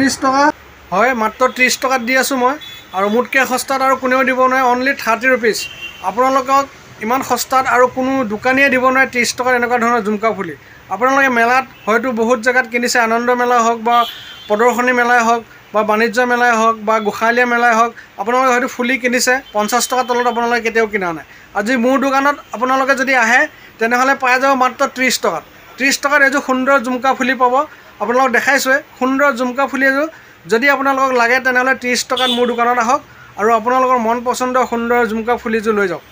30 টকা হয়, মাত্ৰ 30 টকাত দি আছোঁ মই। আৰু মোতকৈ সস্তাত আৰু কোনেও দিব নোৱাৰে, অনলি 30 ৰুপিজ। আপোনালোকক ইমান সস্তাত আৰু কোনো দোকানীয়ে দিব নোৱাৰে 30 টকাত এনেকুৱা ধৰণৰ জুমকা ফুলি। আপোনালোকে মেলাত হয়তো বহুত জেগাত কিনিছে, আনন্দ মেলা হওক বা প্ৰদৰ্শনী মেলাই হওক বা বাণিজ্য মেলাই হওক বা গোসাঁলীয়া মেলাই হওক, আপোনালোকে হয়তো ফুলি কিনিছে 50 টকাৰ তলত আপোনালোকে কেতিয়াও কিনা নাই। আজি মোৰ দোকানত আপোনালোকে যদি আহে তেনেহ'লে পাই যাব মাত্ৰ 30 টকাত। 30 টকাত এযোৰ সুন্দৰ জুমকা ফুলি পাব। আপোনালোকক দেখাইছোৱে সুন্দৰ জুমকা ফুলি এযোৰ। যদি আপোনালোকক লাগে তেনেহ'লে 30 টকাত মোৰ দোকানত আহক আৰু আপোনালোকৰ মন পচন্দৰ সুন্দৰ জুমকা ফুলিযোৰ লৈ যাওক।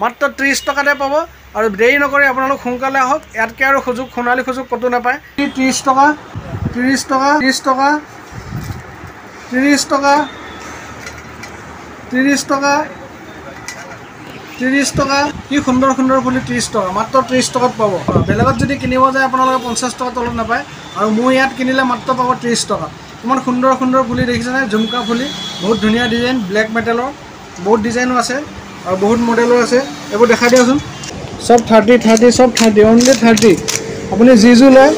মাত্ৰ 30 টকাতে পাব। আৰু দেৰি নকৰি আপোনালোক সোনকালে আহক, ইয়াতকৈ আৰু সোণালী সুযোগ ক'তো নাপায়। 30 টকা 30 টকা 30 টকা 30 টকা 30 টকা 30 টকা। কি সুন্দৰ সুন্দৰ ফুলি 30 টকা, মাত্ৰ 30 টকাত পাব। বেলেগত যদি কিনিব যায় আপোনালোকে 50 টকাৰ তলত নাপায়, আৰু মোৰ ইয়াত কিনিলে মাত্ৰ পাব 30 টকা। ইমান সুন্দৰ সুন্দৰ ফুলি দেখিছেনে? জুমকা ফুলি বহুত ধুনীয়া ডিজাইন, ব্লেক মেটেলৰ বহুত ডিজাইনো আছে আৰু বহুত মডেলো আছে। এইবোৰ দেখাই দিয়কচোন। চব 30 চব 30, অনলি 30। আপুনি যিযোৰ লয়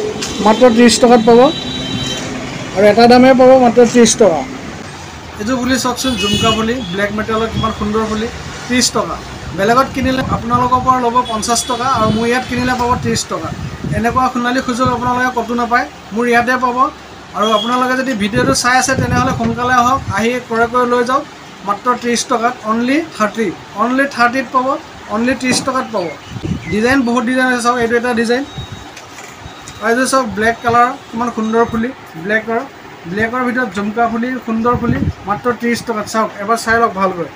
মাত্ৰ 30 টকাত পাব, আৰু এটা দামে পাব মাত্ৰ 30 টকা। এইযোৰ ফুলি চাওকচোন, জুমকা ফুলি ব্লেক মেটেলৰ কিমান সুন্দৰ ফুলি, 30 টকা। বেলেগত কিনিলে আপোনালোকৰ পৰা ল'ব 50 টকা, আৰু মোৰ ইয়াত কিনিলে পাব 30 টকা। এনেকুৱা সোণালী সুযোগ আপোনালোকে ক'তো নাপায়, মোৰ ইয়াতে পাব। আৰু আপোনালোকে যদি ভিডিঅ'টো চাই আছে তেনেহ'লে সোনকালে আহক, আহি ক্ৰয় কৰি লৈ যাওক মাত্ৰ 30 টকাত। অনলি 30ত পাব, অনলি 30 টকাত পাব। ডিজাইন বহুত ডিজাইন আছে চাওক, এইটো এটা ডিজাইন। আৰু এইযোৰ চাওক ব্লেক কালাৰ, কিমান সুন্দৰ ফুলি, ব্লেকৰ ভিতৰত জুমকা ফুলি, সুন্দৰ ফুলি, মাত্ৰ 30 টকাত। চাওক এবাৰ চাই লওক ভালকৈ।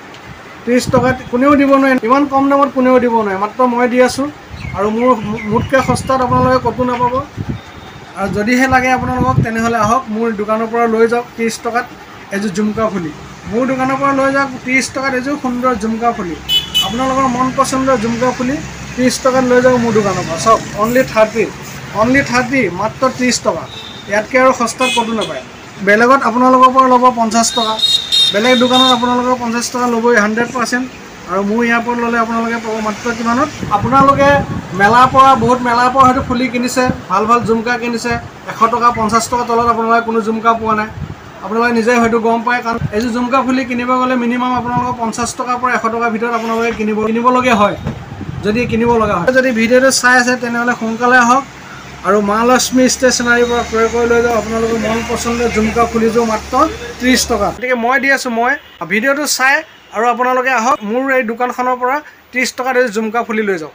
30 টকাত কোনেও দিব নোৱাৰে, ইমান কম দামত কোনেও দিব নোৱাৰে, মাত্ৰ মই দি আছোঁ। আৰু মোতকৈ সস্তাত আপোনালোকে ক'তো নাপাব। আৰু যদিহে লাগে আপোনালোকক তেনেহ'লে আহক, মোৰ দোকানৰ পৰা লৈ যাওক 30 টকাত এযোৰ জুমকা ফুলি। মোৰ দোকানৰ পৰা লৈ যাওক 30 টকাত এযোৰ সুন্দৰ জুমকা ফুলি। আপোনালোকৰ মন পচন্দৰ জুমকা ফুলি 30 টকাত লৈ যাওক মোৰ দোকানৰ পৰা। চাওক অনলি 30, মাত্ৰ 30 টকা। ইয়াতকৈ আৰু সস্তাত ক'তো নাপায়। বেলেগত আপোনালোকৰ পৰা ল'ব 50 টকা, বেলেগ দোকানত আপোনালোকৰ 50 টকা ল'বই 100%। আৰু মোৰ ইয়াৰ পৰা ল'লে আপোনালোকে পাব মাত্ৰ কিমানত? আপোনালোকে বহুত মেলাৰ পৰা হয়তো ফুলি কিনিছে, ভাল ভাল জুমকা কিনিছে, 100 টকা 50 টকাৰ তলত আপোনালোকে কোনো জুমকা পোৱা নাই। আপোনালোকে নিজে হয়তো গম পায়, কাৰণ এইযোৰ জুমকা ফুলি কিনিব গ'লে মিনিমাম আপোনালোকৰ 50 টকাৰ পৰা 100 টকাৰ ভিতৰত আপোনালোকে কিনিবলগীয়া হয়, যদি কিনিব লগা হয়। যদি ভিডিঅ'টো চাই আছে তেনেহ'লে সোনকালে আহক, আৰু মা লক্ষ্মী ষ্টেচনাৰীৰ পৰা ক্ৰয় কৰি লৈ যাওক আপোনালোকৰ মন পচন্দৰ জুমকা ফুলিযোৰ মাত্ৰ 30 টকা। গতিকে মই দি আছোঁ, ভিডিঅ'টো চাই আৰু আপোনালোকে আহক মোৰ এই দোকানখনৰ পৰা 30 টকাত এই জুমকা ফুলি লৈ যাওক।